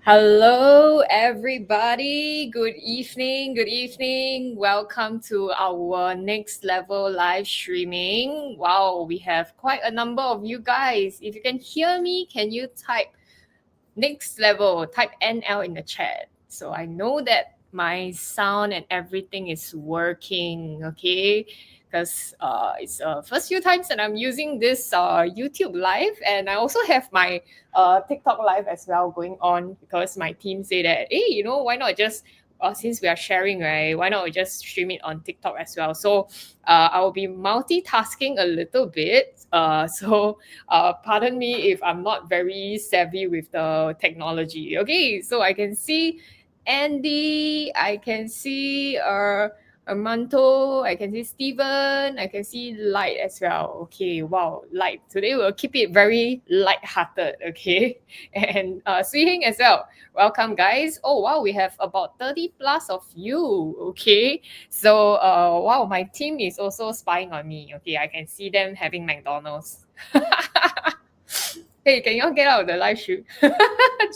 Hello, everybody. Good evening. Good evening. Welcome to our next level live streaming. Wow, we have quite a number of you guys. If you can hear me, can you type next level? Type NL in the chat. So I know that my sound and everything is working. Okay. Because it's first few times that I'm using this YouTube live, and I also have my TikTok live as well going on because my team say that, hey, why not just since we are sharing, right? Why not we just stream it on TikTok as well? So I will be multitasking a little bit. Pardon me if I'm not very savvy with the technology. Okay, so I can see Andy, I can see Armando, I can see Steven, I can see Light as well. Okay, wow, Light. Today we'll keep it very light-hearted, okay? And Sui Hing as well. Welcome, guys. Oh, wow, we have about 30 plus of you, okay? So, wow, my team is also spying on me. Okay, I can see them having McDonald's. Hey, can you all get out of the live stream?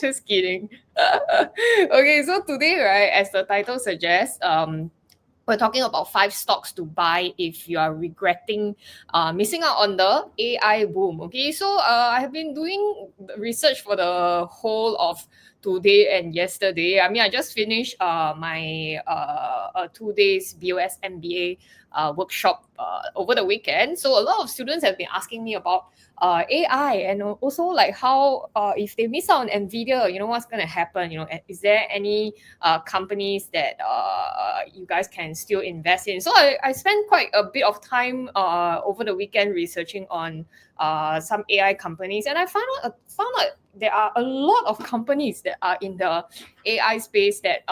Just kidding. Okay, so today, right, as the title suggests, we're talking about 5 stocks to buy if you are regretting missing out on the AI boom. Okay, so I have been doing research for the whole of today and yesterday. I mean, I just finished my 2 days BOS MBA workshop over the weekend. So a lot of students have been asking me about AI and also like how if they miss out on NVIDIA, what's going to happen? Is there any companies that you guys can still invest in? So I spent quite a bit of time over the weekend researching on some AI companies, and I found out there are a lot of companies that are in the AI space that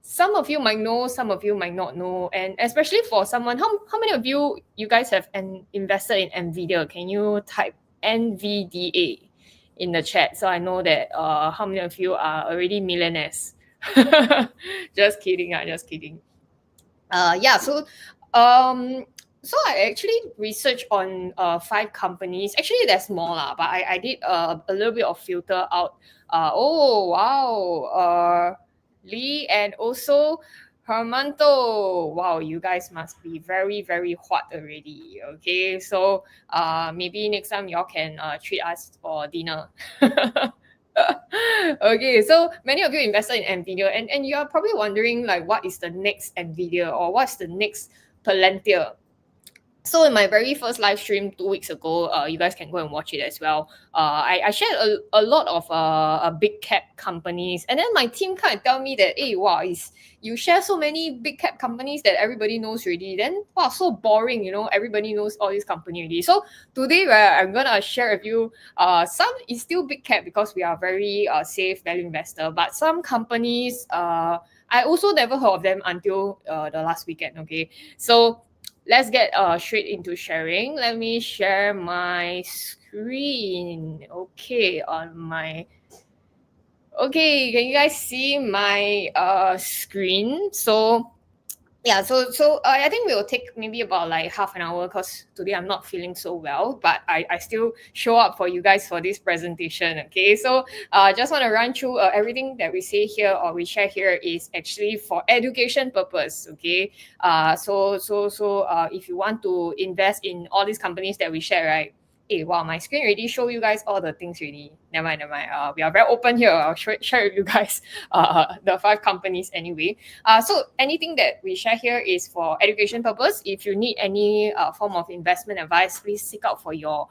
some of you might know, some of you might not know, and especially for someone, how many of you guys have invested in Nvidia? Can you type NVDA in the chat so I know that how many of you are already millionaires? Just kidding, just kidding. Yeah, so I actually researched on 5 companies. Actually, there's more lah, but I did a little bit of filter out. Oh wow, Lee and also Hermanto. Wow, you guys must be very very hot already. Okay, so maybe next time y'all can treat us for dinner. Okay, so many of you invested in Nvidia, and you are probably wondering like what is the next Nvidia or what's the next Palantir. So in my very first live stream 2 weeks ago, you guys can go and watch it as well. I shared a lot of big cap companies, and then my team kind of tell me that, hey, wow, you share so many big cap companies that everybody knows already. Then wow, so boring, everybody knows all these companies already. So today, I'm gonna share with you. Some is still big cap because we are very safe value investor, but some companies, I also never heard of them until the last weekend. Okay, so let's get straight into sharing. Let me share my screen. Okay, can you guys see my screen? So yeah, I think we'll take maybe about like half an hour because today I'm not feeling so well, but I still show up for you guys for this presentation. Okay, so just want to run through everything that we say here or we share here is actually for education purpose. Okay, if you want to invest in all these companies that we share, right? Hey, wow, my screen already show you guys all the things already. Never mind, never mind. We are very open here. I'll share with you guys the 5 companies anyway. So anything that we share here is for education purpose. If you need any form of investment advice, please seek out for your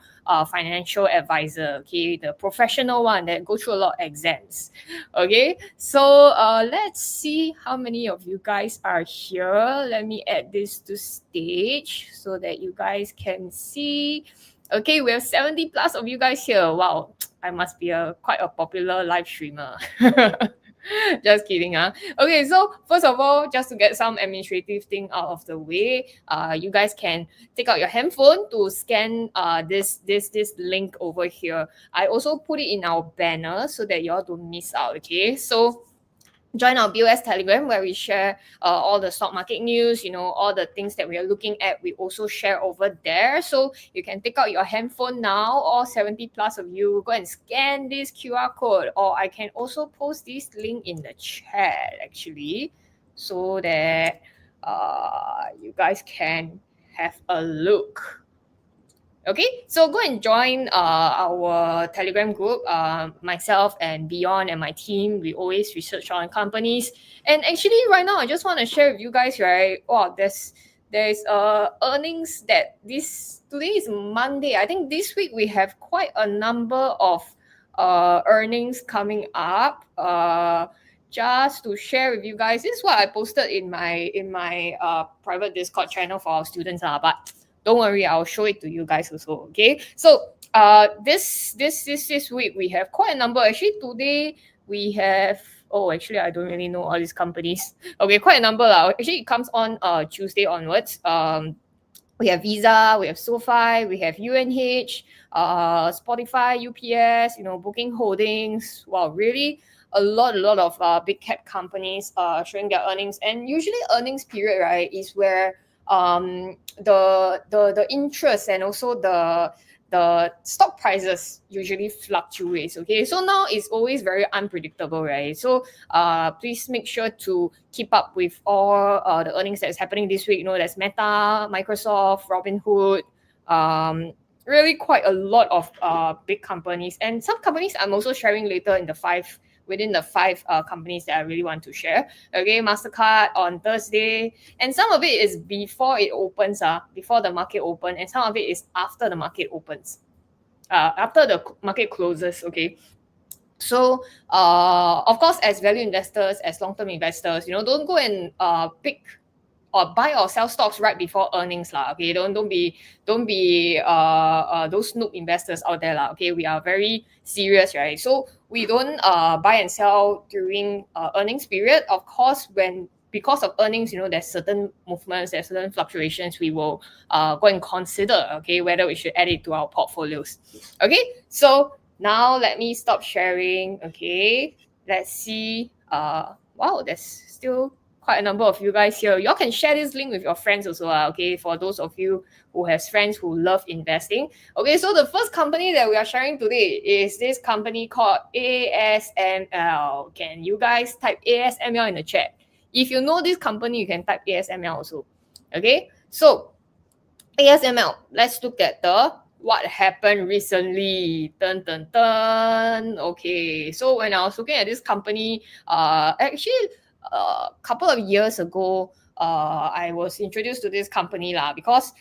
financial advisor. Okay, the professional one that go through a lot of exams. Okay, so let's see how many of you guys are here. Let me add this to stage so that you guys can see. Okay, we have 70 plus of you guys here. Wow, I must be quite a popular live streamer. Just kidding, Okay, so first of all, just to get some administrative thing out of the way, you guys can take out your handphone to scan this link over here. I also put it in our banner so that y'all don't miss out. Okay, so join our BOS Telegram where we share all the stock market news, all the things that we are looking at. We also share over there. So you can take out your handphone now, all 70 plus of you, go and scan this QR code, or I can also post this link in the chat actually, so that you guys can have a look. Okay, so go and join our Telegram group. Myself and Beyond and my team, we always research on companies. And actually, right now, I just want to share with you guys, right? Wow, there's earnings that today is Monday. I think this week we have quite a number of earnings coming up. Just to share with you guys, this is what I posted in my private Discord channel for our students. But don't worry, I'll show it to you guys also. Okay. So this week we have quite a number. Actually, today we have, oh, actually I don't really know all these companies. Okay, quite a number. Actually, it comes on Tuesday onwards. We have Visa, we have SoFi, we have UNH, Spotify, UPS, Booking Holdings. Wow, really a lot of big cap companies showing their earnings. And usually earnings period, right, is where the interest and also the stock prices usually fluctuates. Okay, so now it's always very unpredictable, right? So please make sure to keep up with all the earnings that's happening this week. There's Meta, Microsoft, Robinhood, really quite a lot of big companies, and some companies I'm also sharing later within the five companies that I really want to share. Okay, MasterCard on Thursday, and some of it is before it opens, before the market open, and some of it is after the market opens, after the market closes. Okay. So, of course, as value investors, as long-term investors, don't go and pick or buy or sell stocks right before earnings lah. Okay, don't be those noob investors out there lah. Okay, we are very serious, right? So we don't buy and sell during earnings period. Of course, because of earnings, there's certain movements, there's certain fluctuations. We will go and consider, okay, whether we should add it to our portfolios. Okay, so now let me stop sharing. Okay, let's see. Wow, there's still quite a number of you guys here. Y'all can share this link with your friends also, okay, for those of you who have friends who love investing. Okay, so the first company that we are sharing today is this company called ASML. Can you guys type ASML in the chat? If you know this company, you can type ASML also. Okay, so ASML, let's look at what happened recently. Dun dun dun. Okay, so when I was looking at this company, actually a couple of years ago, I was introduced to this company because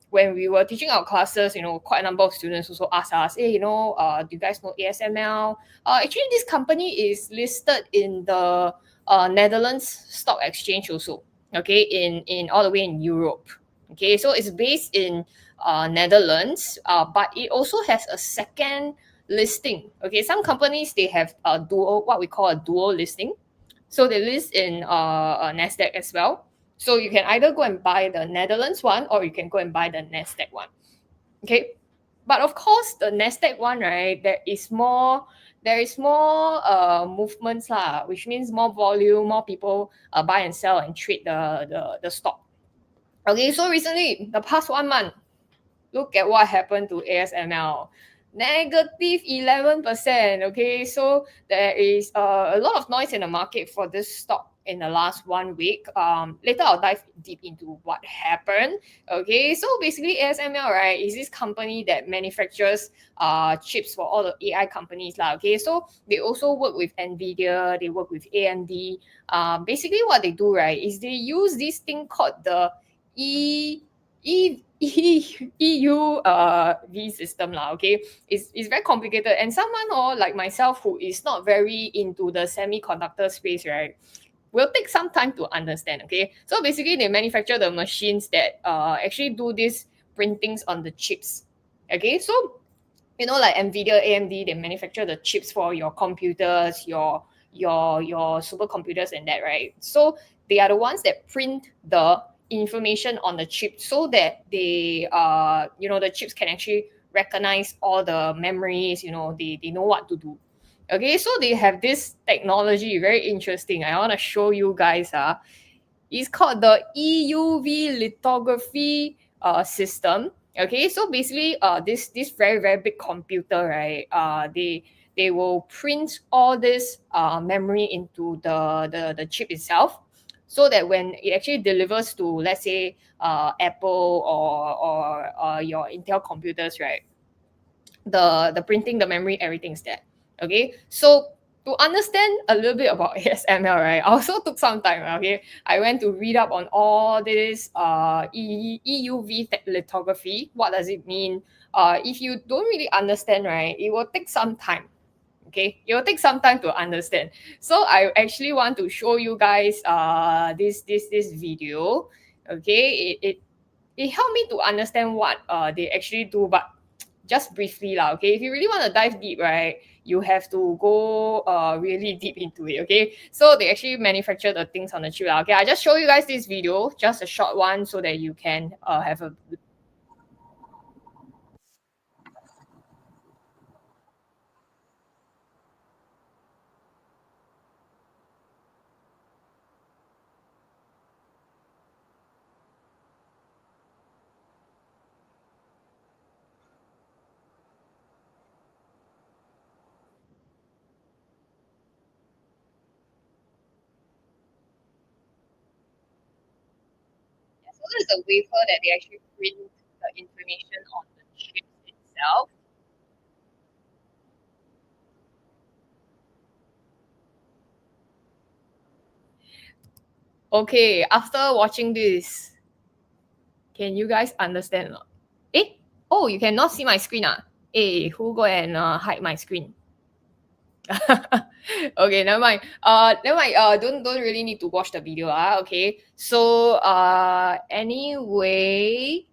when we were teaching our classes, quite a number of students also asked us, hey, do you guys know ASML? Actually, this company is listed in the Netherlands Stock Exchange also. Okay, in all the way in Europe. Okay, so it's based in Netherlands, but it also has a second listing. Okay, some companies, they have a dual, what we call a dual listing. So they list in Nasdaq as well. So you can either go and buy the Netherlands one, or you can go and buy the Nasdaq one. Okay, but of course the Nasdaq one, right, there is more movements lah, which means more volume, more people buy and sell and trade the stock. Okay, so recently, the past 1 month, look at what happened to ASML. Negative 11%. Okay, so there is a lot of noise in the market for this stock in the last 1 week. Later I'll dive deep into what happened. Okay, so basically ASML, right, is this company that manufactures chips for all the AI companies lah. Okay, so they also work with Nvidia, they work with AMD. Basically what they do, right, is they use this thing called the EU V system lah. Okay, it's very complicated, and someone like myself who is not very into the semiconductor space, right, will take some time to understand. Okay, so basically they manufacture the machines that actually do these printings on the chips. Okay, so like Nvidia, AMD, they manufacture the chips for your computers, your supercomputers and that, right? So they are the ones that print the information on the chip so that they the chips can actually recognize all the memories, they know what to do. Okay, so they have this technology, very interesting. I want to show you guys. It's called the EUV lithography system. Okay, so basically, this very very big computer, right? They will print all this memory into the chip itself, so that when it actually delivers to, let's say, Apple or your Intel computers, right? The printing, the memory, everything's there. Okay, so to understand a little bit about ASML, right, I also took some time. Okay, I went to read up on all this EUV lithography. What does it mean? If you don't really understand, right, it will take some time. Okay, it will take some time to understand. So I actually want to show you guys this video. Okay, it helped me to understand what they actually do, but just briefly lah. Okay, if you really want to dive deep, right, you have to go really deep into it. Okay, so they actually manufacture the things on the chip lah. Okay, I just show you guys this video, just a short one, so that you can have a. So this is a wafer that they actually print the information on the chip itself. Okay, after watching this, can you guys understand? Or not? Eh? Oh, you cannot see my screen. Eh, who go and hide my screen? Okay, never mind. Never mind. Don't really need to watch the video. Okay. So anyway,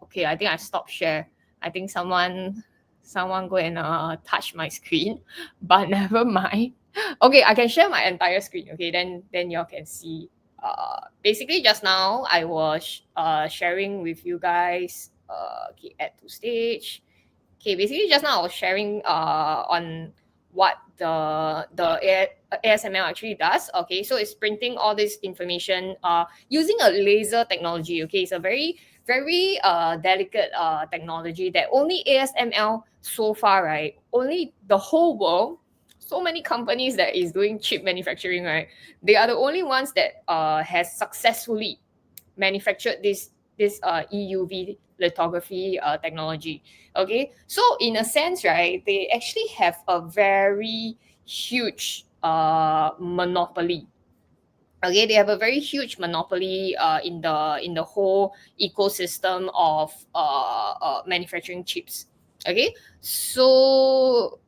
okay. I think I stopped share. I think someone go and touch my screen, but never mind. Okay, I can share my entire screen. Okay, then y'all can see. Basically, just now I was sharing with you guys. Okay, add to stage. Okay, basically just now I was sharing on what ASML actually does. Okay, so it's printing all this information using a laser technology. Okay, it's a very very delicate technology that only ASML so far, right? Only the whole world, so many companies that is doing chip manufacturing, right? They are the only ones that has successfully manufactured this EUV lithography technology. Okay, so in a sense, right, they actually have a very huge monopoly. Okay, they have a very huge monopoly in the whole ecosystem of manufacturing chips. Okay, so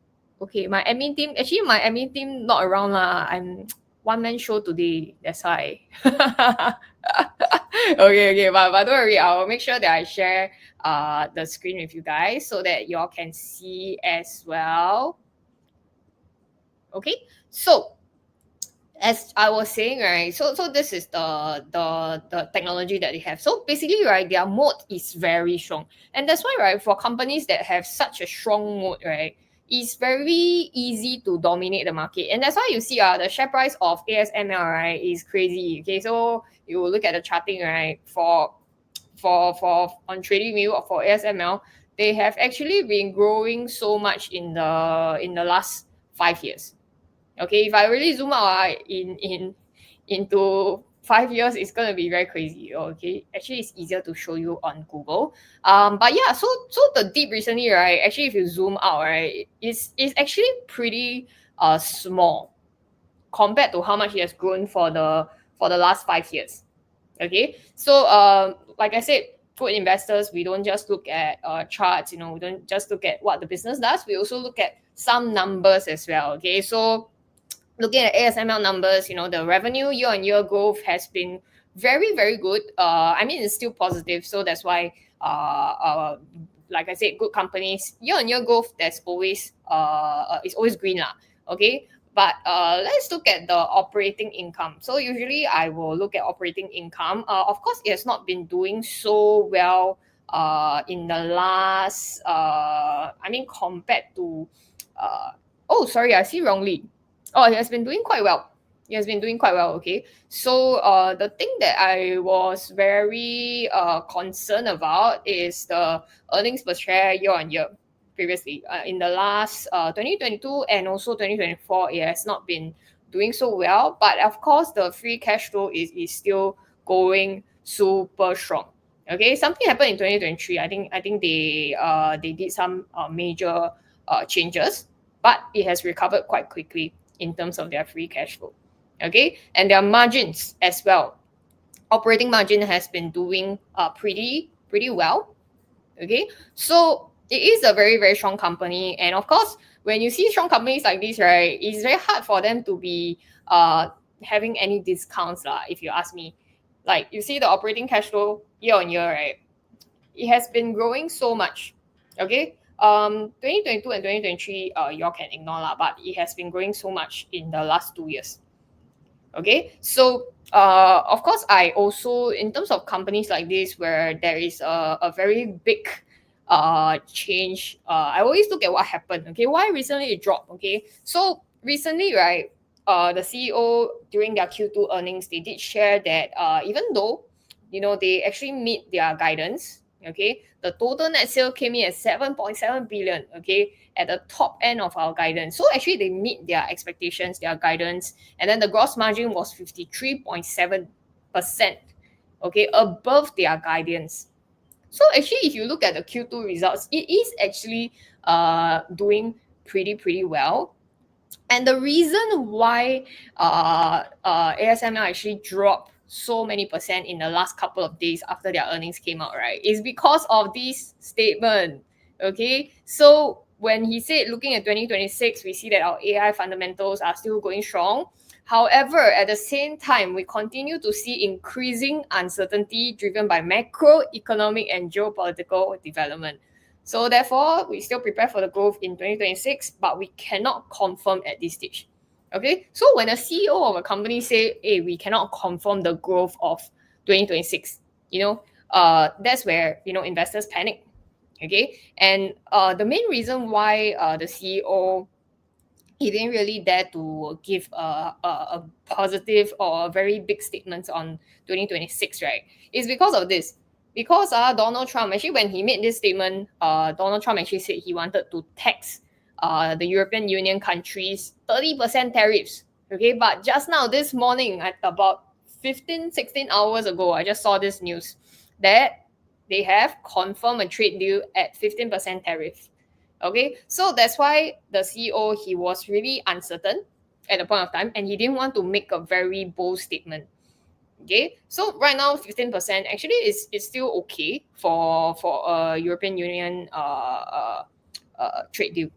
okay, my admin team not around lah. I'm one man show today. That's why. Okay, okay, but don't worry. I will make sure that I share the screen with you guys so that y'all can see as well. Okay, so as I was saying, right, so this is the technology that they have. So basically, right, their moat is very strong, and that's why, right, for companies that have such a strong moat, right, it's very easy to dominate the market, and that's why you see the share price of ASML, right, is crazy. Okay, so you look at the charting, right, for on trading view for ASML, they have actually been growing so much in the last 5 years. Okay, if I really zoom out into 5 years, it's gonna be very crazy. Okay, actually, it's easier to show you on Google. But yeah, so the dip recently, right? Actually, if you zoom out, right, it's actually pretty small compared to how much it has grown for the last 5 years. Okay, so like I said, good investors, we don't just look at charts. We don't just look at what the business does. We also look at some numbers as well. Okay, so looking at ASML numbers, the revenue year-on-year growth has been very, very good. I mean, it's still positive, so that's why, like I said, good companies year-on-year growth. There's always it's always green lah. Okay, but let's look at the operating income. So usually I will look at operating income. Of course, it has not been doing so well in the last. I mean, compared to Oh, sorry, I see wrongly. Oh, he has been doing quite well. He has been doing quite well. Okay. So the thing that I was very concerned about is the earnings per share year on year. Previously, in the last 2022 and also 2024, it has not been doing so well. But of course, the free cash flow is still going super strong. Okay, something happened in 2023. I think they did some major changes, but it has recovered quite quickly in terms of their free cash flow. Okay, and their margins as well. Operating margin has been doing pretty well. Okay, so it is a very very strong company, and of course, when you see strong companies like this, right, it's very hard for them to be having any discounts lah. If you ask me, like you see the operating cash flow year on year, right, it has been growing so much. Okay. 2022 and 2023, y'all can ignore lah, but it has been growing so much in the last 2 years. Okay, so of course, I also, in terms of companies like this where there is a very big change, I always look at what happened. Okay, why recently it dropped? Okay, so recently, right, the CEO during their Q2 earnings, they did share that even though they actually meet their guidance. Okay, the total net sale came in at 7.7 billion. Okay, at the top end of our guidance. So actually, they meet their expectations, their guidance, and then the gross margin was 53.7%. Okay, above their guidance. So actually, if you look at the Q2 results, it is actually doing pretty well. And the reason why ASML actually dropped so many percent in the last couple of days after their earnings came out, right, is because of this statement. Okay, so when he said looking at 2026, we see that our AI fundamentals are still going strong. However, at the same time, we continue to see increasing uncertainty driven by macroeconomic and geopolitical development. So therefore, we still prepare for the growth in 2026, but we cannot confirm at this stage. Okay, so when a CEO of a company say, "Hey, we cannot confirm the growth of 2026," that's where investors panic. Okay, and the main reason why the CEO, he didn't really dare to give a positive or a very big statements on 2026, right? It's because of this. Because Donald Trump, actually, when he made this statement, Donald Trump actually said he wanted to tax the European Union countries 30% tariffs. Okay, but just now, this morning, at about 15, 16 hours ago, I just saw this news that they have confirmed a trade deal at 15% tariff. Okay, so that's why the CEO, he was really uncertain at the point of time, and he didn't want to make a very bold statement. Okay, so right now 15% actually is still okay for a European Union trade deal.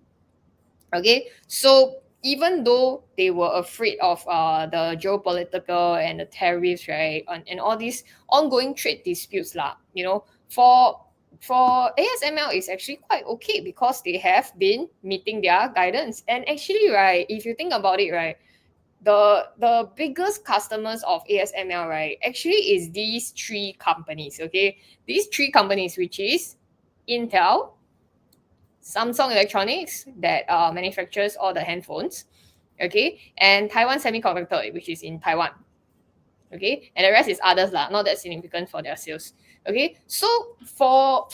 Okay, so even though they were afraid of the geopolitical and the tariffs, right, and all these ongoing trade disputes lah, for ASML is actually quite okay because they have been meeting their guidance. And actually, right, if you think about it, right, the biggest customers of ASML, right, actually is these three companies. Okay, these three companies, which is Intel, Samsung Electronics, that manufactures all the handphones, okay, and Taiwan Semiconductor, which is in Taiwan, okay, and the rest is others lah, not that significant for their sales. Okay, so for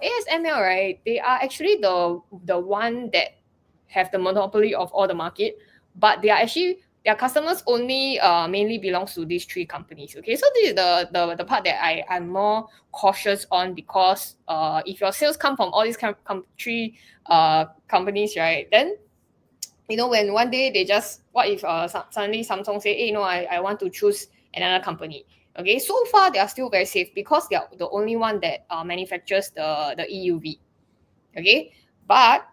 ASML, right, they are actually the one that have the monopoly of all the market, but they are actually, their customers only mainly belongs to these three companies. Okay, so this is the part that I'm more cautious on, because if your sales come from all these three companies, right, then when one day they just, what if suddenly Samsung say, hey, no, I want to choose another company. Okay, so far they are still very safe because they are the only one that manufactures the EUV. Okay, but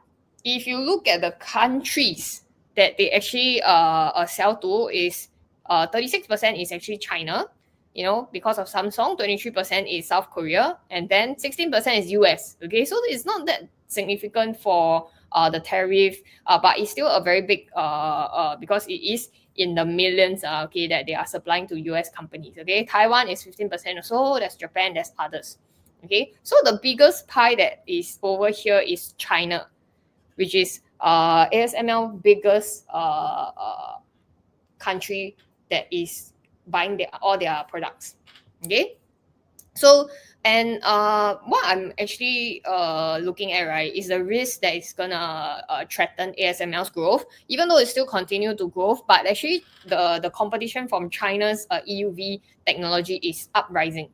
if you look at the countries that they actually sell to, is 36% is actually China, because of Samsung. 23% is South Korea, and then 16% is US. Okay, so it's not that significant for the tariff, but it's still a very big because it is in the millions, okay, that they are supplying to US companies. Okay, Taiwan is 15% or so. There's Japan, there's others. Okay, so the biggest pie that is over here is China, which is ASML biggest country that is buying all their products. Okay, so and what I'm actually looking at, right, is the risk that is gonna threaten ASML's growth, even though it still continue to grow. But actually, the competition from China's EUV technology is uprising.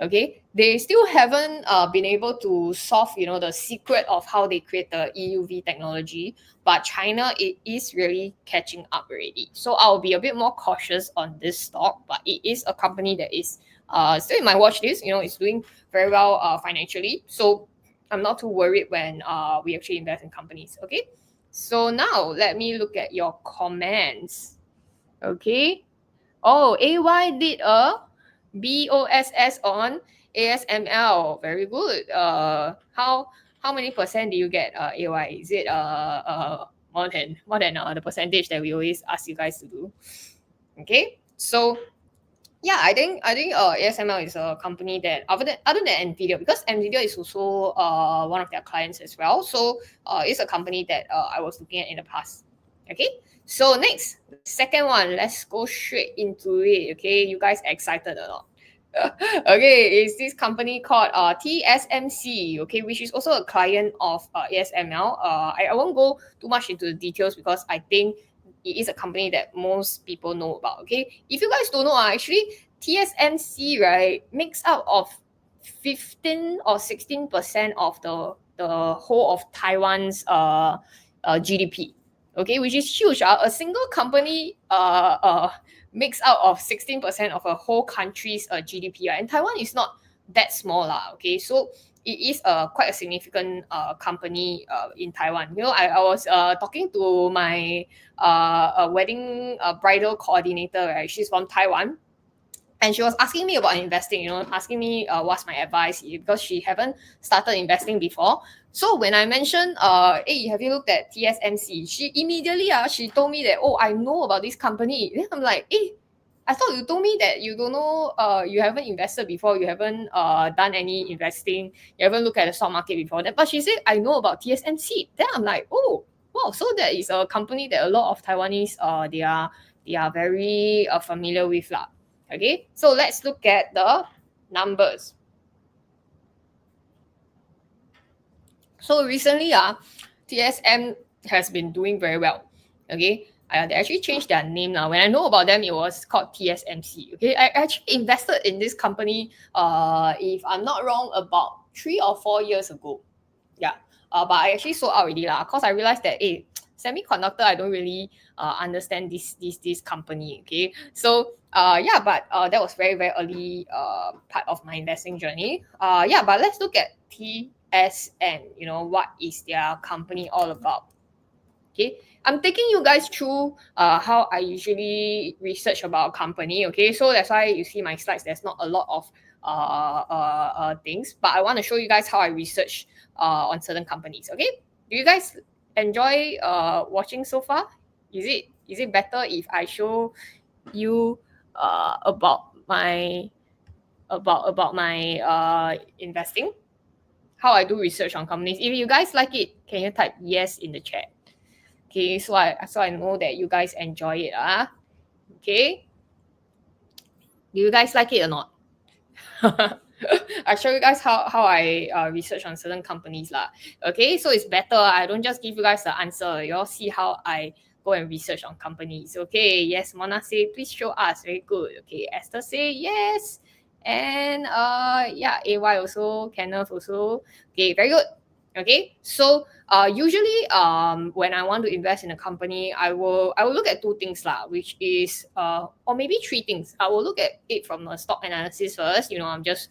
Okay, they still haven't been able to solve, the secret of how they create the EUV technology, but China, it is really catching up already. So I'll be a bit more cautious on this stock, but it is a company that is still in my watch list. It's doing very well financially, so I'm not too worried when we actually invest in companies. Okay, so now let me look at your comments. Okay, oh, AY did a BOSS on ASML. Very good. How many percent do you get, AY? Is it more than the percentage that we always ask you guys to do? Okay, so yeah, I think ASML is a company that other than Nvidia, because Nvidia is also one of their clients as well. So it's a company that I was looking at in the past. Okay, so next, second one, let's go straight into it. Okay, you guys excited or not? Okay, it's this company called TSMC, okay, which is also a client of ASML. I won't go too much into the details because I think it is a company that most people know about. Okay, if you guys don't know, actually TSMC, right, makes up of 15 or 16% of the whole of Taiwan's GDP. Okay, which is huge. A single company makes out of 16% of a whole country's GDP, right? And Taiwan is not that small lah. Okay, so it is quite a significant company in Taiwan. I was talking to my wedding bridal coordinator, right? She's from Taiwan, and she was asking me about investing, asking me what's my advice, because she haven't started investing before. So when I mentioned, hey, have you looked at TSMC? She immediately she told me that, oh, I know about this company. Then I'm like, hey, I thought you told me that you don't know, you haven't invested before, you haven't done any investing, you haven't looked at the stock market before that. But she said, I know about TSMC. Then I'm like, oh, wow, so that is a company that a lot of Taiwanese, they are very familiar with lah. Okay, so let's look at the numbers. So recently, TSM has been doing very well. Okay, they actually changed their name now. When I know about them, it was called TSMC. Okay, I actually invested in this company, if I'm not wrong, about 3 or 4 years ago. Yeah, but I actually sold out already lah, cause I realized that, hey, semiconductor, I don't really understand this company. Okay, so yeah, but that was very very early part of my investing journey. Yeah, but let's look at TSM. What is their company all about? Okay, I'm taking you guys through how I usually research about a company. Okay, so that's why you see my slides, there's not a lot of things, but I want to show you guys how I research on certain companies. Okay, do you guys enjoy watching so far? Is it better if I show you about my investing, how I do research on companies? If you guys like it, can you type yes in the chat? Okay, so I know that you guys enjoy it. Okay, do you guys like it or not? I show you guys how I research on certain companies lah. Okay, so it's better I don't just give you guys the answer. You all see how I go and research on companies. Okay, yes, Mona say please show us. Very good. Okay, Esther say yes, and yeah, AY also, Kenneth also. Okay, very good. Okay, so usually when I want to invest in a company, I will look at two things lah, which is or maybe three things. I will look at it from a stock analysis first. I'm just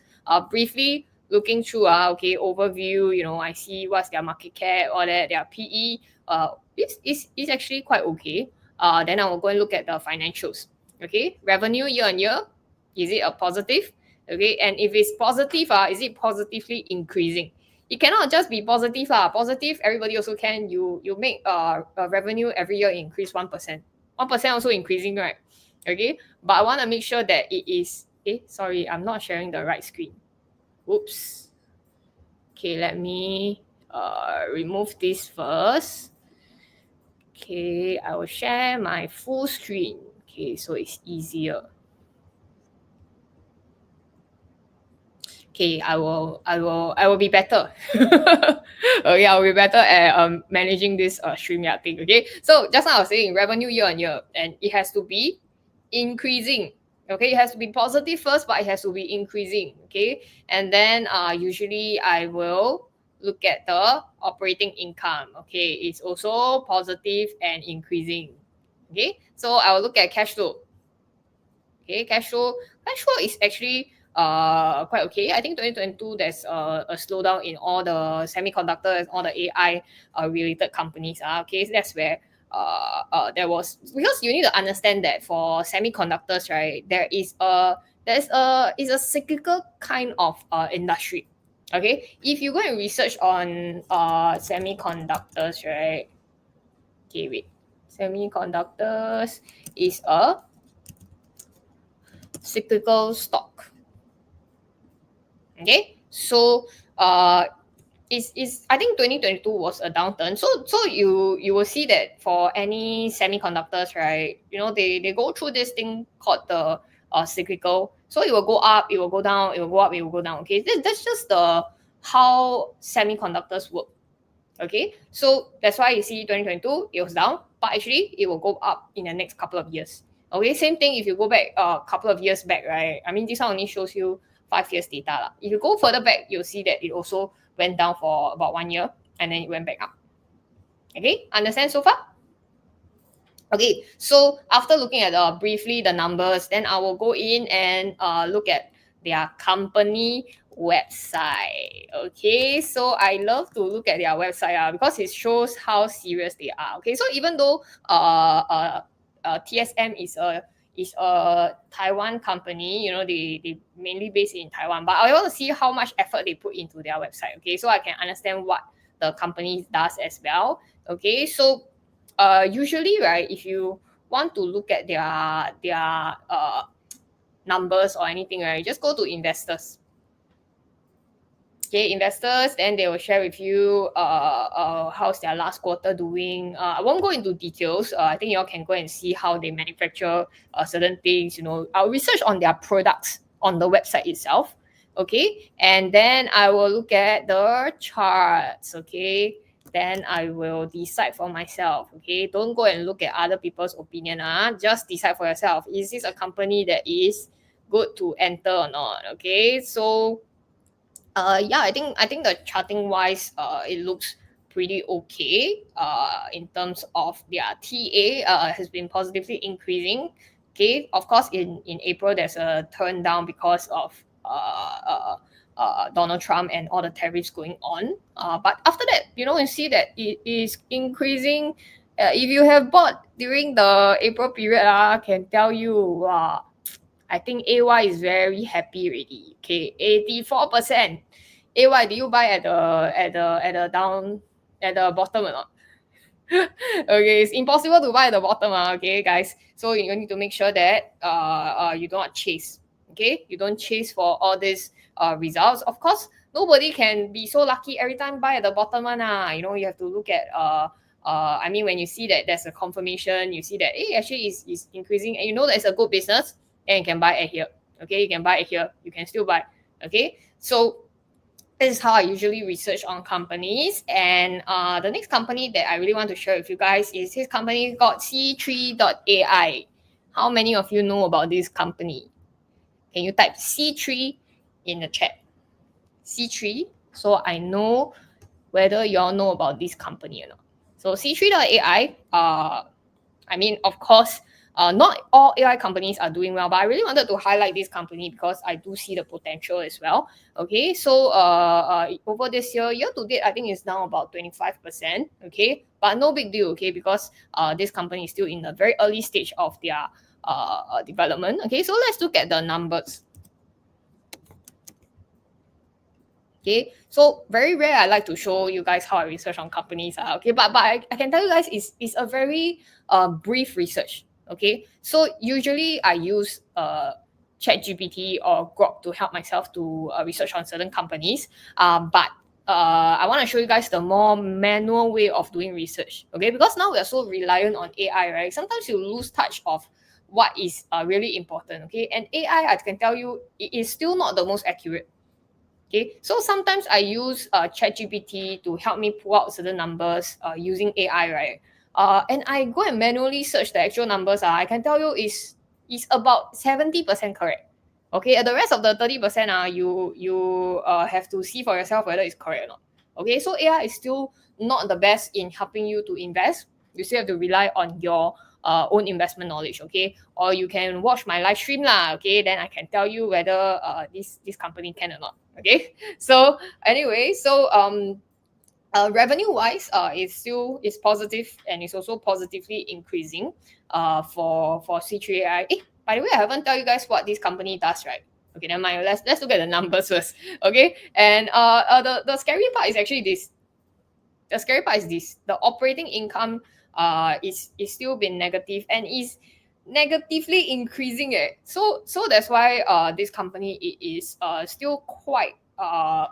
briefly looking through okay, overview. I see what's their market cap, all that, their PE. It's actually quite okay. Then I will go and look at the financials. Okay, revenue year on year, is it a positive? Okay, and if it's positive, is it positively increasing? It cannot just be positive lah. Positive, everybody also can. You make revenue every year increase 1%. 1% also increasing, right? Okay, but I want to make sure that it is. Sorry, I'm not sharing the right screen. Oops. Okay, let me remove this first. Okay, I will share my full screen. Okay, so it's easier. Okay, I will be better. Okay, I will be better at managing this StreamYard thing. Okay, so just now I was saying revenue year on year, and it has to be increasing. Okay, it has to be positive first, but it has to be increasing. Okay, and then usually I will look at the operating income. Okay, it's also positive and increasing. Okay, so I will look at cash flow. Okay, cash flow is actually quite okay. I think 2022 there's a slowdown in all the semiconductors, all the AI related companies. Okay, so that's where there was, because you need to understand that for semiconductors, right, is a cyclical kind of industry. Okay, if you go and research on semiconductors, right? Okay, wait. Semiconductors is a cyclical stock. Okay, so is I think 2022 was a downturn. So you will see that for any semiconductors, right? You know, they go through this thing called the cyclical. So it will go up, it will go down, it will go up, it will go down. Okay, that's just the how semiconductors work. Okay, so that's why you see 2022 it was down, but actually it will go up in the next couple of years. Okay, same thing if you go back a couple of years back, right? I mean, this one only shows you 5 years data lah. If you go further back, you'll see that it also went down for about 1 year and then it went back up. Okay, understand so far? Okay, so after looking at briefly the numbers, then I will go in and look at their company website. Okay, so I love to look at their website because it shows how serious they are. Okay, so even though TSM is a Taiwan company, you know, they mainly based in Taiwan, but I want to see how much effort they put into their website. Okay, so I can understand what the company does as well. Okay, so usually, right, if you want to look at their numbers or anything, right, just go to investors. Okay, investors, then they will share with you how's their last quarter doing. I won't go into details. I think you all can go and see how they manufacture certain things. You know, I'll research on their products on the website itself. Okay, and then I will look at the charts. Okay, then I will decide for myself. Okay, don't go and look at other people's opinion. Just decide for yourself. Is this a company that is good to enter or not? Okay, so yeah, I think the charting wise, it looks pretty okay. In terms of their TA, has been positively increasing. Okay, of course, in April there's a turn down because of Donald Trump and all the tariffs going on. But after that, you know, you see that it is increasing. If you have bought during the April period, I can tell you, I think AY is very happy already. Okay, 84%. AY, do you buy at the down at the bottom or not? Okay, it's impossible to buy at the bottom, okay, guys. So you need to make sure that you don't chase. Okay, you don't chase for all these results. Of course, nobody can be so lucky every time buy at the bottom one. You know, you have to look at I mean, when you see that there's a confirmation, you see that actually is increasing, and you know that it's a good business, and you can buy it here. Okay, you can buy it here. You can still buy. Okay, so this is how I usually research on companies. And the next company that I really want to share with you guys is this company called C3.ai. How many of you know about this company? Can you type C3 in the chat? C3, so I know whether you all know about this company or not. So C3.ai, I mean, of course, not all AI companies are doing well, but I really wanted to highlight this company because I do see the potential as well. Okay, so over this year to date, I think it's down about 25%. Okay, but no big deal. Okay, because this company is still in the very early stage of their development. Okay, so let's look at the numbers. Okay, so very rare I like to show you guys how I research on companies. Okay, but I can tell you guys it's a very brief research. Okay, so usually I use ChatGPT or Grok to help myself to research on certain companies. But I want to show you guys the more manual way of doing research. Okay, because now we are so reliant on AI, right? Sometimes you lose touch of what is really important. Okay, and AI, I can tell you, it is still not the most accurate. Okay, so sometimes I use ChatGPT to help me pull out certain numbers using AI, right? And I go and manually search the actual numbers. I can tell you is about 70% correct. Okay, and the rest of the 30%, you have to see for yourself whether it's correct or not. Okay, so AI is still not the best in helping you to invest. You still have to rely on your own investment knowledge. Okay, or you can watch my live stream lah. Okay, then I can tell you whether this company can or not. Okay, so anyway, so revenue wise, is positive, and it's also positively increasing for C3AI. By the way, I haven't tell you guys what this company does, right? Okay, never mind. Let's look at the numbers first. Okay, and the scary part is actually this. The scary part is this: the operating income is still been negative and is negatively increasing. So that's why this company is still quite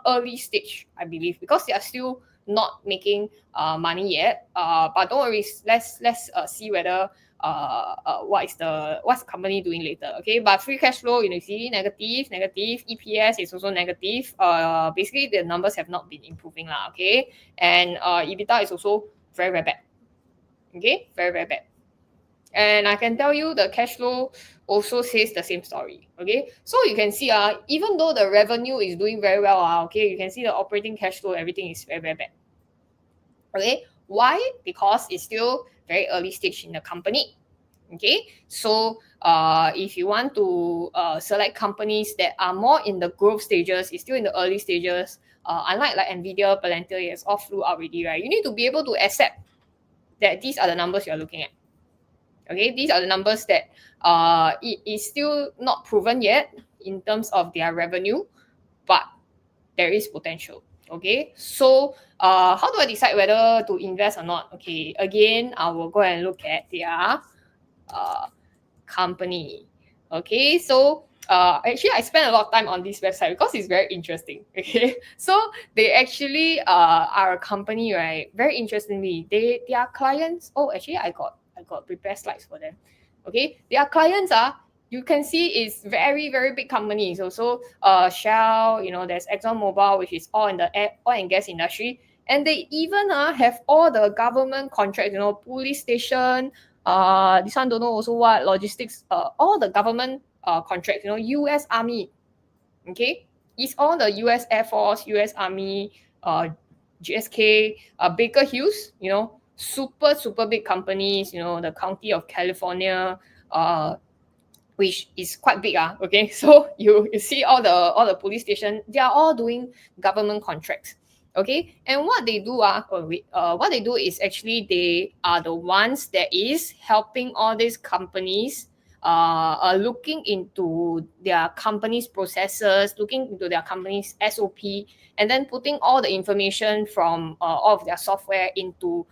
early stage, I believe, because they are still not making money yet. But don't worry, let's see whether what's the company doing later. Okay, but free cash flow, you see, negative. EPS is also negative. Basically the numbers have not been improving lah. Okay, and EBITDA is also very bad. Okay, very bad. And I can tell you the cash flow also says the same story. Okay, so you can see even though the revenue is doing very well, okay, you can see the operating cash flow, everything is very bad. Okay, why? Because it's still very early stage in the company. Okay, so if you want to select companies that are more in the growth stages, it's still in the early stages, unlike like Nvidia, Palantir, it's all flew out already, right? You need to be able to accept that these are the numbers you're looking at. Okay, these are the numbers that it is still not proven yet in terms of their revenue, but there is potential. Okay, so how do I decide whether to invest or not? Okay, again, I will go and look at their company. Okay, so actually I spent a lot of time on this website because it's very interesting. Okay, so they actually are a company, right? Very interestingly, their clients. Oh, actually I got prepared slides for them. Okay, their clients are, you can see, is very big companies. Also Shell, there's ExxonMobil, which is all in the oil and gas industry, and they even have all the government contracts, police station, this one don't know also what, logistics, all the government contracts, US Army. Okay, it's all the US Air Force, US Army, GSK, Baker Hughes, super big companies, the county of California, which is quite big. Okay, so you see all the police station, they are all doing government contracts. Okay, and what they do what they do is actually they are the ones that is helping all these companies looking into their company's processes, looking into their company's SOP, and then putting all the information from all of their software into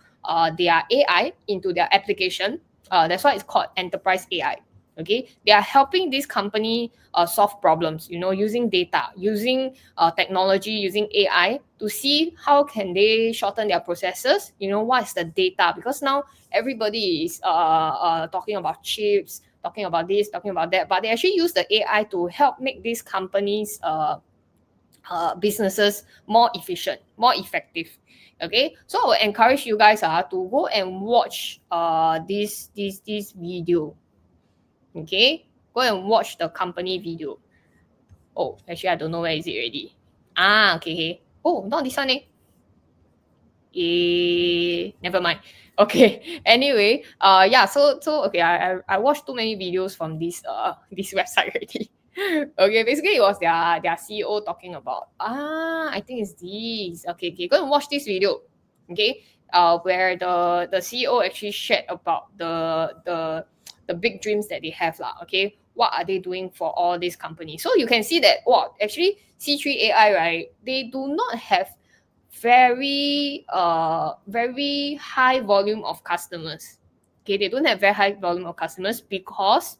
their AI, into their application. That's why it's called enterprise AI. Okay, they are helping this company solve problems, using data, using technology, using AI to see how can they shorten their processes. What is the data, because now everybody is talking about chips, talking about this, talking about that, but they actually use the AI to help make these companies businesses more efficient, more effective. Okay, so I will encourage you guys to go and watch this video. Okay, go and watch the company video. Oh, actually I don't know where is it already. Okay. Oh, not this one. Never mind. Okay, anyway, yeah, so okay, I watched too many videos from this this website already. Okay, basically it was their CEO talking about, I think it's this. Okay, go and watch this video. Okay, where the CEO actually shared about the big dreams that they have lah. Okay, what are they doing for all these companies? So you can see that, actually C3AI, right, they do not have very high volume of customers. Okay, they don't have very high volume of customers because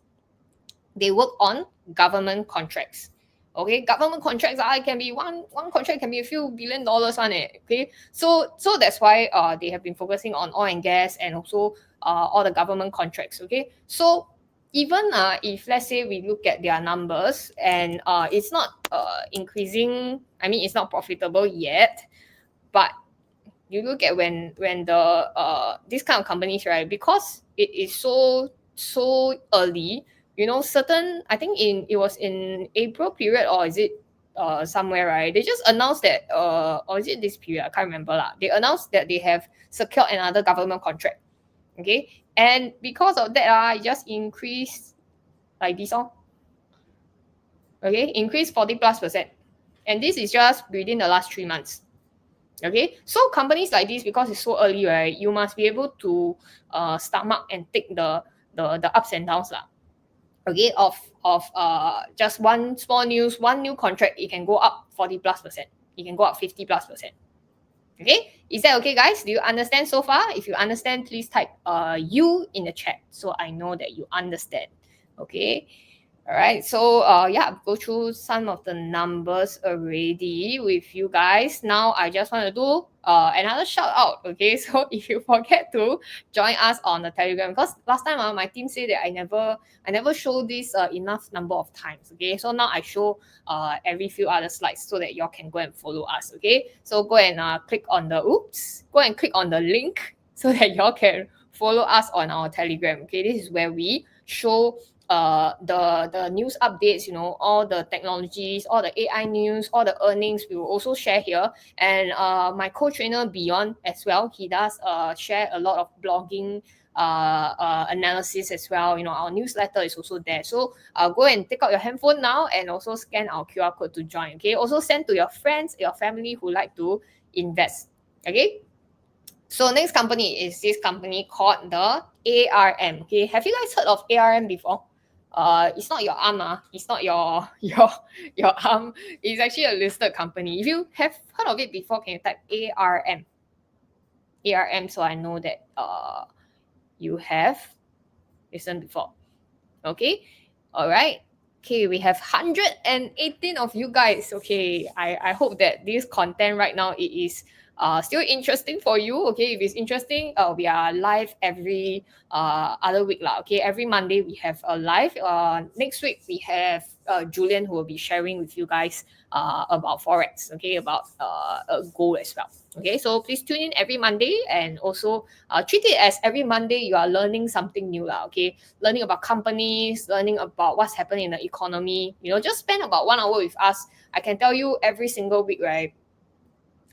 they work on government contracts. Okay, government contracts it can be one contract can be a few $billion one. Okay, so that's why they have been focusing on oil and gas and also all the government contracts. Okay, so even if let's say we look at their numbers and it's not increasing, I mean it's not profitable yet, but you look at when the this kind of companies, right, because it is so early, you know, certain, I think it was in April period, or is it somewhere, right, they just announced that or is it this period, I can't remember lah, they announced that they have secured another government contract. Okay, and because of that it just increased like this all. Okay, increased 40+%, and this is just within the last 3 months. Okay, so companies like this, because it's so early, right, you must be able to stomach and take the ups and downs lah. Okay, of just one small news, one new contract, it can go up 40+%, it can go up 50+%. Okay, is that okay, guys? Do you understand so far? If you understand, please type you in the chat so I know that you understand. Okay. All right, so yeah, go through some of the numbers already with you guys. Now I just want to do another shout out. Okay, so if you forget to join us on the Telegram, because last time my team said that I never show this enough number of times. Okay, so now I show every few other slides so that y'all can go and follow us. Okay, so go and click on the link so that y'all can follow us on our Telegram. Okay, this is where we show the news updates, you know, all the technologies, all the AI news, all the earnings, we will also share here. And my co-trainer Beyond as well, he does share a lot of blogging analysis as well. You know, our newsletter is also there. So go and take out your handphone now and also scan our QR code to join. Okay, also send to your friends, your family who like to invest. Okay, so next company is this company called the ARM. Okay, have you guys heard of ARM before? It's not your arm, it's not your arm. It's actually a listed company. If you have heard of it before, can you type ARM? ARM, so I know that you have listened before. Okay, all right. Okay, we have 118 of you guys. Okay, I hope that this content right now it is still interesting for you. Okay, if it's interesting, we are live every other week lah. Okay, every Monday we have a live. Next week we have Julian who will be sharing with you guys about forex. Okay, about gold as well. Okay, so please tune in every Monday and also treat it as every Monday you are learning something new lah. Okay, learning about companies, learning about what's happening in the economy. You know, just spend about 1 hour with us. I can tell you every single week, right?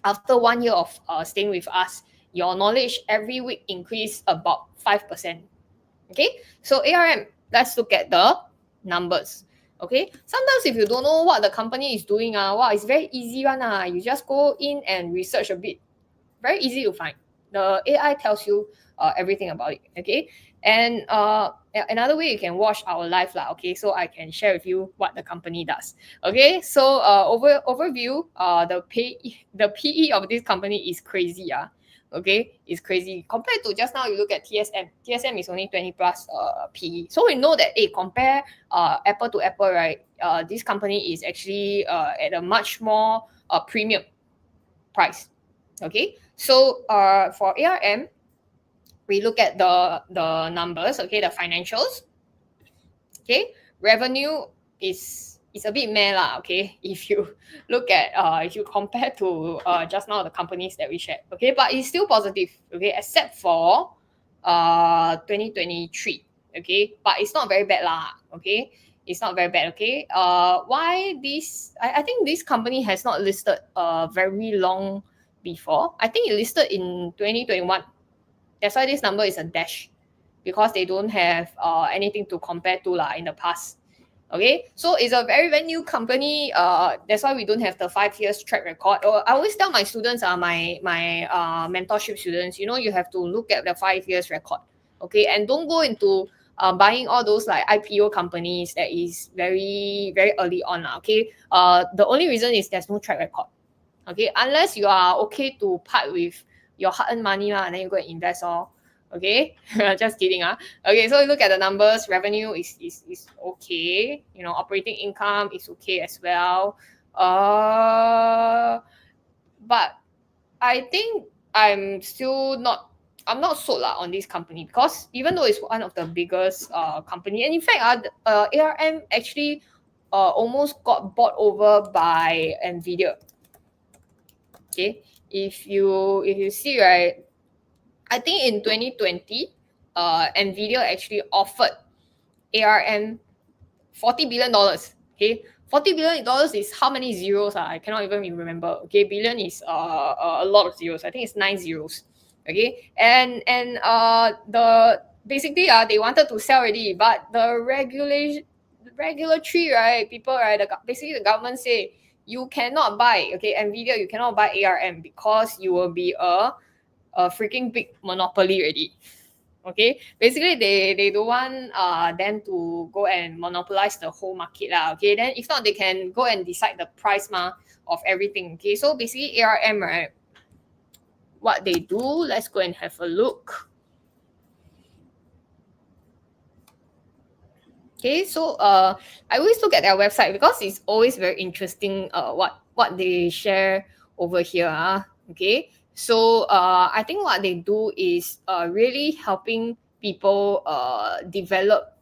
After 1 year of staying with us, your knowledge every week increase about 5%. Okay, so ARM, let's look at the numbers. Okay, sometimes if you don't know what the company is doing, wow, it's very easy one. You just go in and research a bit. Very easy to find. The AI tells you everything about it. Okay, and another way you can watch our live lah. Okay, so I can share with you what the company does. Okay, so overview. The PE of this company is crazy. Okay, it's crazy compared to just now. You look at TSM. TSM is only 20 plus PE. So we know that compare apple to apple, right? This company is actually at a much more premium price. Okay, so for ARM, we look at the numbers. Okay, the financials. Okay, revenue is a bit meh lah. Okay, if you look at if you compare to just now the companies that we shared. Okay, but it's still positive. Okay, except for 2023. Okay, but it's not very bad lah. Okay, it's not very bad. Okay, why this? I think this company has not listed very long before. I think it listed in 2021. That's why this number is a dash, because they don't have anything to compare to lah in the past. Okay, so it's a very new company. That's why we don't have the 5 years track record. I always tell my students, my mentorship students, you know, you have to look at the 5 years record. Okay, and don't go into buying all those like IPO companies that is very early on. Okay, the only reason is there's no track record. Okay, unless you are okay to part with your hard-earned money and then you go and invest all. Okay, just kidding. Okay, so look at the numbers. Revenue is okay. You know, operating income is okay as well. But I think I'm not sold on this company, because even though it's one of the biggest company, and in fact ARM actually almost got bought over by Nvidia. Okay, if you see, right, I think in 2020 Nvidia actually offered ARM $40 billion. Okay, $40 billion is how many zeros? I cannot even remember. Okay, billion is a lot of zeros. I think it's 9 zeros. Okay, and the basically they wanted to sell already, but the regulatory, right, people, right, basically the government say you cannot buy, okay, Nvidia, you cannot buy ARM because you will be a freaking big monopoly already. Okay, basically they don't want them to go and monopolize the whole market lah. Okay, then if not they can go and decide the price of everything. Okay, so basically ARM, right, what they do, let's go and have a look. Okay, so I always look at their website because it's always very interesting what they share over here. Okay, so I think what they do is really helping people develop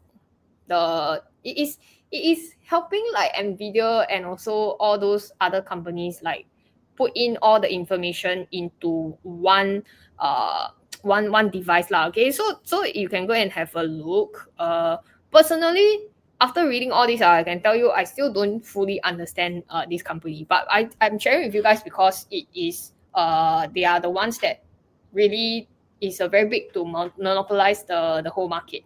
it is helping like Nvidia and also all those other companies like put in all the information into one device lah. Okay, so you can go and have a look. Personally, after reading all this, I can tell you I still don't fully understand this company, but I'm sharing with you guys because it is they are the ones that really is a very big to monopolize the whole market.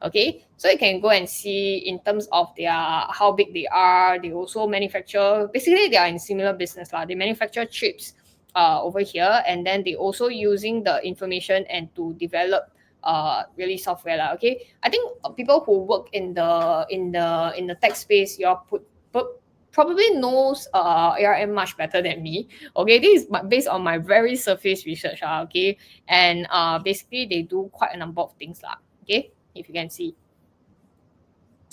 Okay, so you can go and see in terms of their how big they are. They also manufacture, basically they are in similar business lah. They manufacture chips over here, and then they also using the information and to develop really software lah. Okay, I think people who work in the tech space, you all probably knows ARM much better than me. Okay, this is based on my very surface research. Okay, and basically they do quite a number of things lah. Okay, if you can see.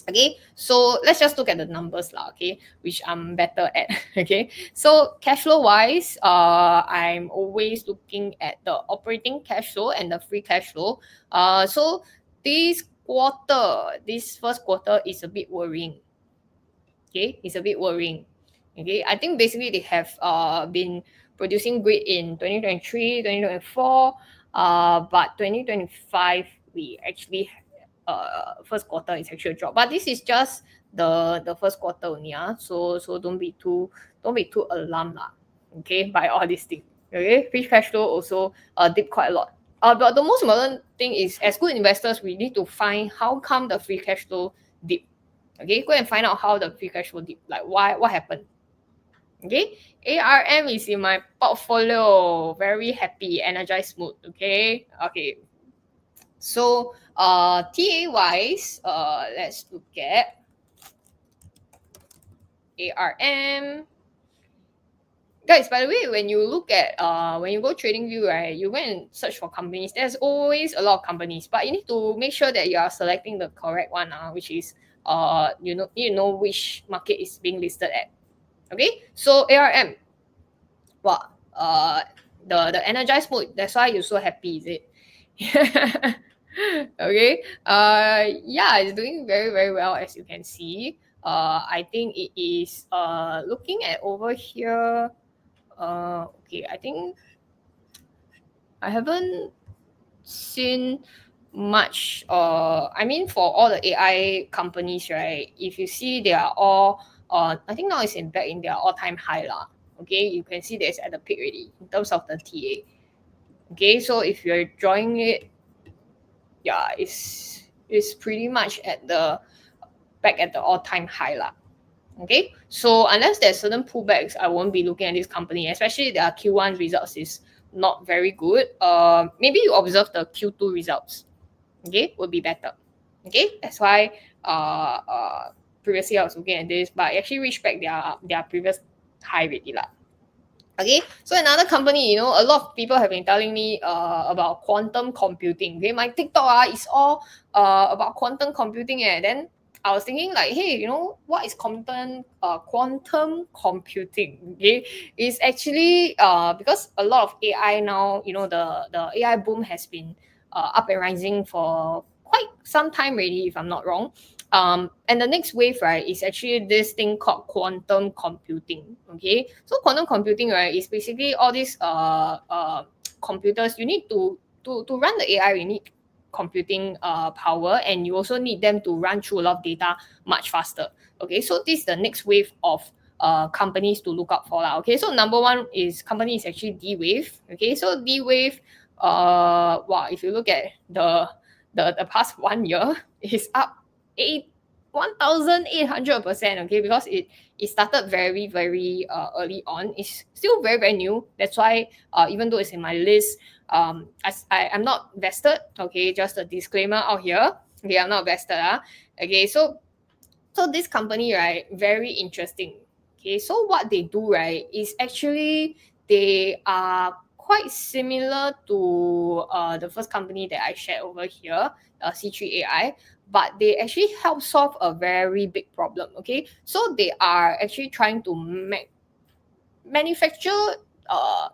Okay, so let's just look at the numbers lah. Okay, which I'm better at. Okay, so cash flow wise, I'm always looking at the operating cash flow and the free cash flow. So this first quarter is a bit worrying. Okay, it's a bit worrying. Okay, I think basically they have been producing great in 2023, 2024, but 2025 we actually first quarter is actually a drop. But this is just the first quarter only. So don't be too alarmed lah. Okay, by all these things. Okay, free cash flow also did quite a lot. But the most important thing is, as good investors, we need to find how come the free cash flow dip. Okay, go and find out how the free cash flow dip, like what happened. Okay, ARM is in my portfolio. Very happy, energized mood. Okay. So TA wise, let's look at ARM. Guys, by the way, when you look at when you go TradingView, right, you go and search for companies. There's always a lot of companies, but you need to make sure that you are selecting the correct one, which is you know which market is being listed at. Okay, so ARM, wow, the energized mode. That's why you're so happy, is it? Okay, yeah, it's doing very very well, as you can see. I think it is looking at over here. Okay, I think I haven't seen much. I mean, for all the AI companies, right? If you see, they are all. I think now it's back in their all-time high lah. Okay, you can see that's at the peak already in terms of the TA. Okay, so if you're drawing it, yeah, it's pretty much back at the all-time high lah. Okay, so unless there's certain pullbacks, I won't be looking at this company, especially their Q1 results is not very good. Maybe you observe the Q2 results. Okay, will be better. Okay, that's why previously I was looking at this, but I actually reached back their previous high already lah. Okay, so another company, a lot of people have been telling me about quantum computing. Okay, my TikTok is all about quantum computing. Then I was thinking like, hey, what is quantum computing? Okay, it's actually because a lot of AI now, the AI boom has been up and rising for quite some time already, if I'm not wrong. And the next wave, right, is actually this thing called quantum computing. Okay, so quantum computing, right, is basically all these computers. You need to run the AI. You need computing power, and you also need them to run through a lot of data much faster. Okay, so this is the next wave of companies to look out for lah. Okay, so number one is company is actually D-Wave. Okay, so D-Wave, wow, if you look at the past 1 year, is up 1,800%. Okay, because it started very very early on. It's still very very new. That's why even though it's in my list, I'm not vested. Okay, just a disclaimer out here. Okay, I'm not vested. Okay, so this company, right, very interesting. Okay, so what they do, right, is actually they are quite similar to the first company that I shared over here, C3AI, but they actually help solve a very big problem. Okay, so they are actually trying to manufacture, uh,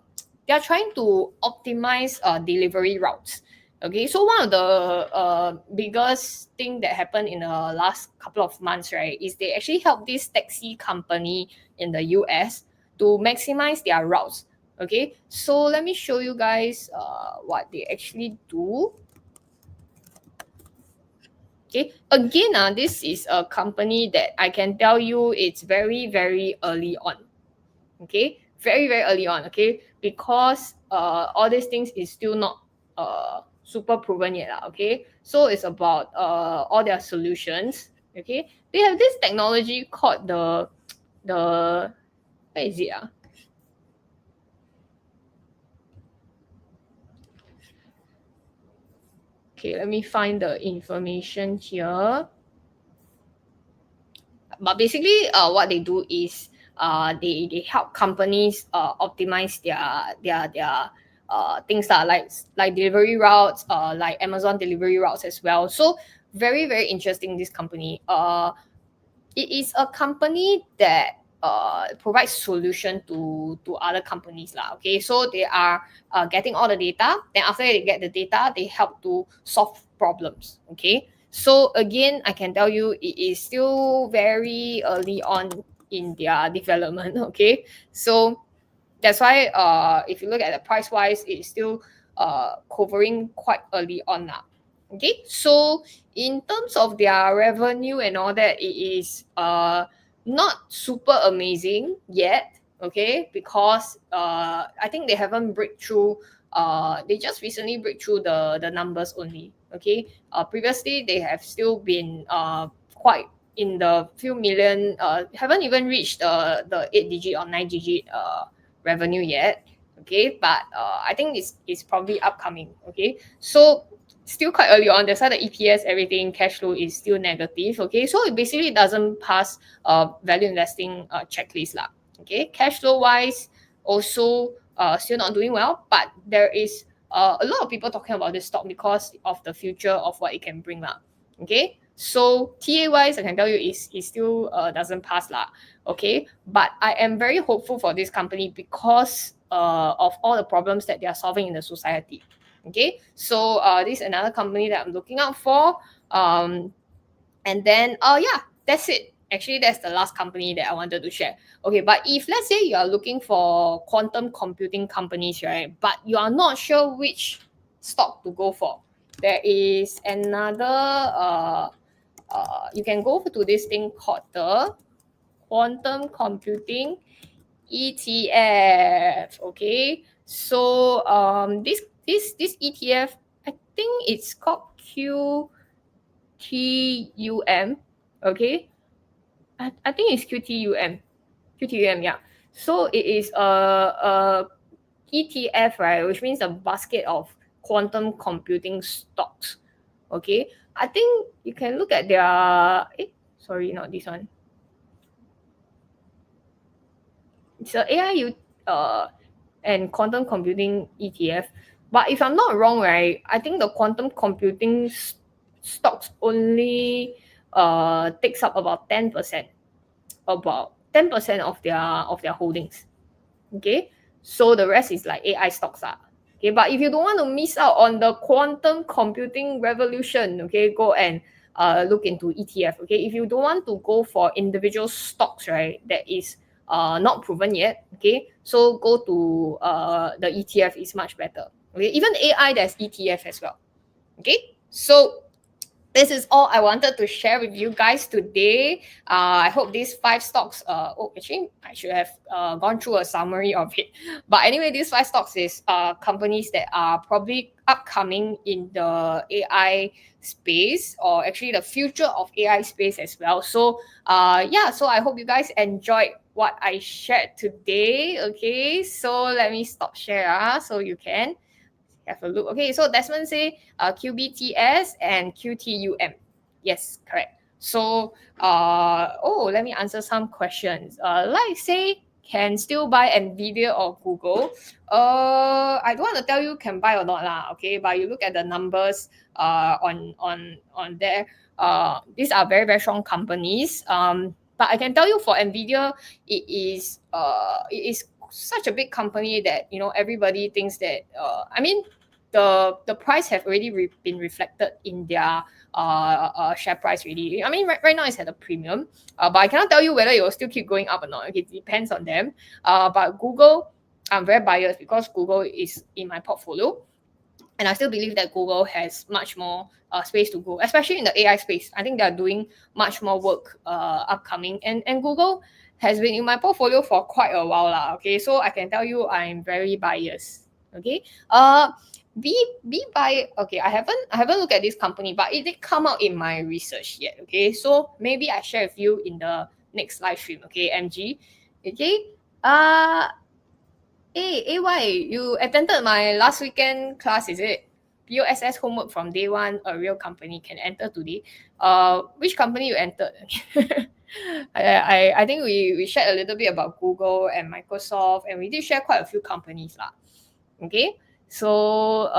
they are trying to optimize delivery routes. Okay, so one of the biggest thing that happened in the last couple of months, right, is they actually help this taxi company in the US to maximize their routes. Okay, so let me show you guys what they actually do. Okay, again, this is a company that I can tell you it's very very early on. Okay, very very early on. Okay, because all these things is still not super proven yet lah. Okay, so it's about all their solutions. Okay, they have this technology called the what is it okay, let me find the information here. But basically what they do is they help companies optimize their things that like delivery routes, like Amazon delivery routes as well. So very very interesting, this company. It is a company that provides solution to other companies lah. Okay, so they are getting all the data. Then after they get the data, they help to solve problems. Okay, so again, I can tell you it is still very early on in their development. Okay, so that's why if you look at the price wise, it's still covering quite early on now. Okay, so in terms of their revenue and all that, it is not super amazing yet. Okay, because I think they haven't break through. They just recently break through the numbers only. Okay, previously they have still been quite in the few million. Haven't even reached the 8 digit or 9 digit revenue yet. Okay, but I think it's probably upcoming. Okay, so still quite early on. That's why the EPS, everything, cash flow is still negative. Okay, so it basically doesn't pass value investing checklist lah. Okay, cash flow wise also still not doing well, but there is a lot of people talking about this stock because of the future of what it can bring lah. Okay, so TA wise, I can tell you is still doesn't pass lah. Okay, but I am very hopeful for this company because of all the problems that they are solving in the society. Okay, so this is another company that I'm looking out for. And then yeah, that's it. Actually, that's the last company that I wanted to share. Okay, but if let's say you are looking for quantum computing companies, right, but you are not sure which stock to go for, there is another you can go to this thing called the quantum computing ETF. Okay, so this ETF, I think it's called QTUM. Okay, I think it's QTUM, yeah. So it is a ETF, right, which means a basket of quantum computing stocks. Okay, I think you can look at their sorry, not this one. It's a AI and quantum computing ETF. But if I'm not wrong, right, I think the quantum computing stocks only takes up about 10%, of their holdings. Okay, so the rest is like AI stocks are. Okay, but if you don't want to miss out on the quantum computing revolution, okay, go and look into ETF. Okay, if you don't want to go for individual stocks, right, that is not proven yet. Okay, so go to the ETF is much better. Okay, even AI there's ETF as well. Okay, so this is all I wanted to share with you guys today. I hope these five stocks. Actually, I should have gone through a summary of it. But anyway, these five stocks is companies that are probably upcoming in the AI space, or actually the future of AI space as well. So yeah, so I hope you guys enjoyed what I shared today. Okay, so let me stop share so you can have a look. Okay, so Desmond say QBTS and QTUM. Yes, correct. So let me answer some questions. Like say can still buy Nvidia or Google. I don't want to tell you can buy or not lah. Okay, but you look at the numbers on there. These are very very strong companies. But I can tell you for Nvidia, it is such a big company that everybody thinks that I mean the price have already been reflected in their share price already. I mean right now it's at a premium, but I cannot tell you whether it will still keep going up or not. Okay, it depends on them. But Google, I'm very biased because Google is in my portfolio, and I still believe that Google has much more space to grow, especially in the AI space. I think they are doing much more work upcoming, and Google has been in my portfolio for quite a while lah. Okay, so I can tell you I'm very biased. Okay, B by okay. I haven't looked at this company, but it did come out in my research yet. Okay, so maybe I share with you in the next live stream. Okay, MG. Okay. Hey, AY, you attended my last weekend class, is it? POSS homework from day one, a real company can enter today. Which company you entered? I think we shared a little bit about Google and Microsoft, and we did share quite a few companies lah. Okay, so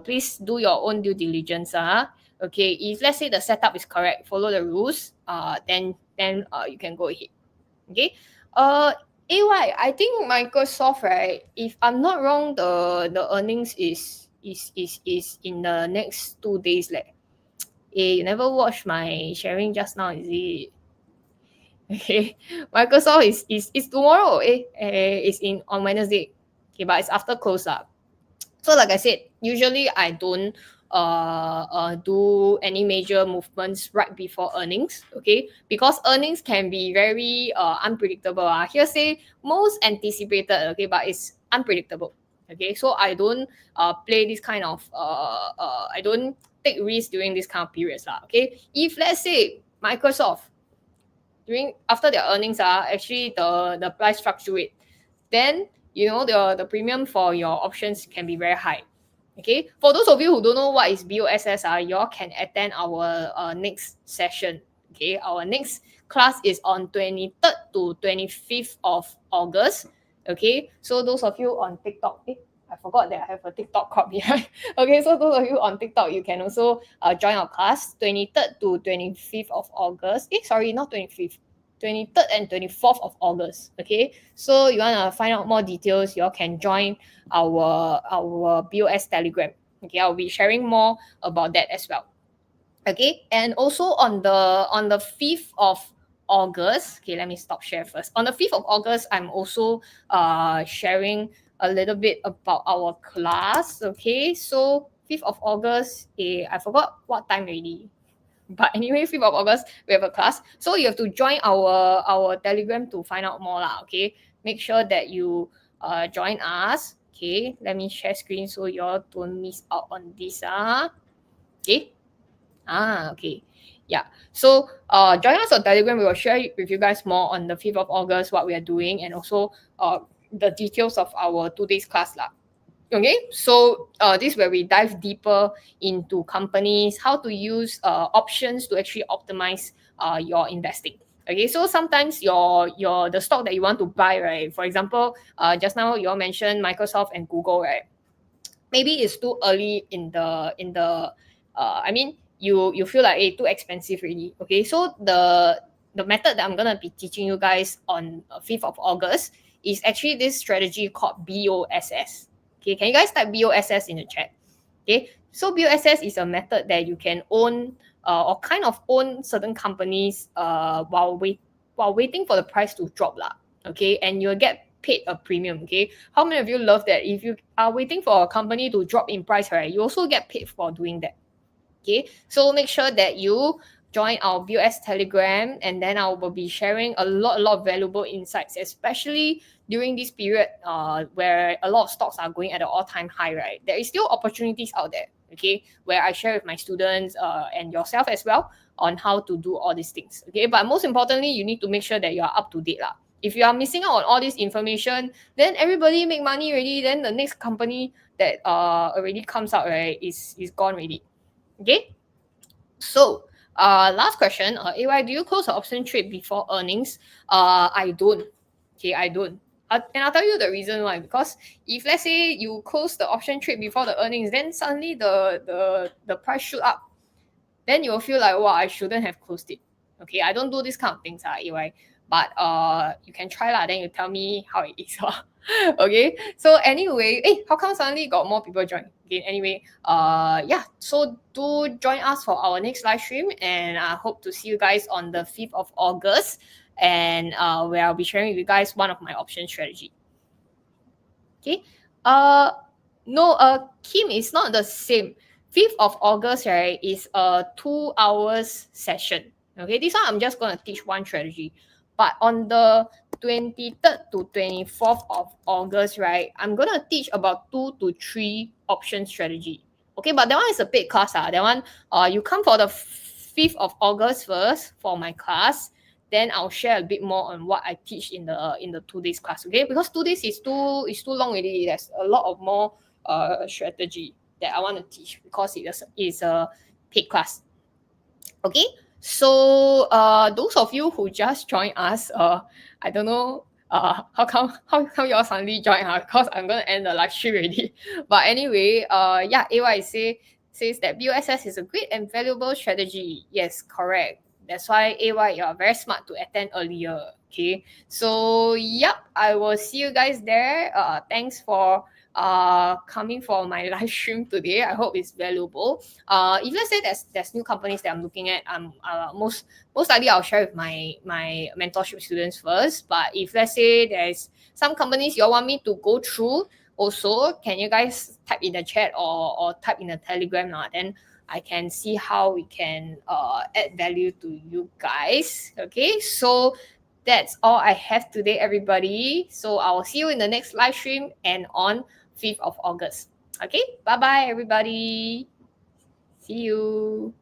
please do your own due diligence. Okay, if let's say the setup is correct, follow the rules. Then you can go ahead. Okay. AY, I think Microsoft, right? If I'm not wrong, the earnings is in the next 2 days, like. You never watched my sharing just now, is it? Okay. Microsoft is tomorrow. It's in on Wednesday. Okay, but it's after close up. So like I said, usually I don't do any major movements right before earnings, okay? Because earnings can be very unpredictable. Here say most anticipated, okay, but it's unpredictable. Okay, so I don't play this kind of I don't take risks during this kind of periods. Okay. If let's say Microsoft during after their earnings actually the price fluctuate, then the premium for your options can be very high. Okay, for those of you who don't know what is BOSS, y'all can attend our next session. Okay, our next class is on 23rd to 25th of August. Okay, so those of you on TikTok, I forgot that I have a TikTok crop behind. Okay, so those of you on TikTok, you can also join our class 23rd to 25th of August. Sorry, not 25th. 23rd and 24th of August. Okay, so you want to find out more details, you all can join our BOS Telegram. Okay, I'll be sharing more about that as well. Okay, and also on the 5th of August, okay, let me stop share first. On the 5th of August, I'm also sharing a little bit about our class. Okay, so 5th of August, I forgot what time already. But anyway, 5th of August, we have a class. So you have to join our Telegram to find out more lah. Okay, make sure that you join us. Okay, let me share screen so you all don't miss out on this. Okay. Okay. Yeah. So join us on Telegram. We will share with you guys more on the 5th of August what we are doing, and also the details of our 2 days class lah. Okay, so this is where we dive deeper into companies, how to use options to actually optimize your investing. Okay, so sometimes the stock that you want to buy, right? For example, just now you all mentioned Microsoft and Google, right? Maybe it's too early I mean, you feel like too expensive really. Okay, so the method that I'm gonna be teaching you guys on 5th of August is actually this strategy called BOSS. Okay, can you guys type BOSS in the chat? Okay, so BOSS is a method that you can own or kind of own certain companies while waiting for the price to drop lah. Okay, and you'll get paid a premium. Okay, how many of you love that? If you are waiting for a company to drop in price, right, you also get paid for doing that. Okay, so make sure that you join our BOS Telegram, and then I will be sharing a lot of valuable insights, especially during this period where a lot of stocks are going at an all-time high, right? There is still opportunities out there, okay, where I share with my students and yourself as well on how to do all these things, okay? But most importantly, you need to make sure that you are up to date lah. If you are missing out on all this information, then everybody make money already. Then the next company that already comes out, right, is gone already. Okay, so last question. AY, do you close the option trade before earnings? I don't. Okay, I don't. And I'll tell you the reason why. Because if let's say you close the option trade before the earnings, then suddenly the price shoot up, then you'll feel like, wow, I shouldn't have closed it. Okay, I don't do this kind of things, AY. But you can try lah. Then you tell me how it is. Okay. So anyway, how come suddenly got more people join? Okay. Anyway, yeah. So do join us for our next live stream, and I hope to see you guys on the 5th of August, and where I'll be sharing with you guys one of my option strategy. Okay. No, Kim is not the same. 5th of August, right, is a 2 hours session. Okay, this one I'm just gonna teach one strategy. But on the 23rd to 24th of August, right, I'm gonna teach about 2 to 3 option strategy. Okay, but that one is a paid class. That one, you come for the 5th of August first for my class, then I'll share a bit more on what I teach in the 2 days class. Okay, because 2 days is too long already. There's a lot of more strategy that I want to teach because it is a paid class. Okay, so those of you who just joined us, I don't know how come y'all suddenly join because I'm gonna end the live stream already. But anyway, yeah, AY says that BOSS is a great and valuable strategy. Yes, correct. That's why AY, you're very smart to attend earlier. Okay, so yep, I will see you guys there. Thanks for coming for my live stream today. I hope it's valuable. If let's say there's new companies that I'm looking at, most likely I'll share with my mentorship students first. But if let's say there's some companies you all want me to go through, also can you guys type in the chat or type in the Telegram now? Then I can see how we can add value to you guys. Okay, so that's all I have today, everybody. So I will see you in the next live stream and on 5th of August. Okay, bye bye, everybody. See you.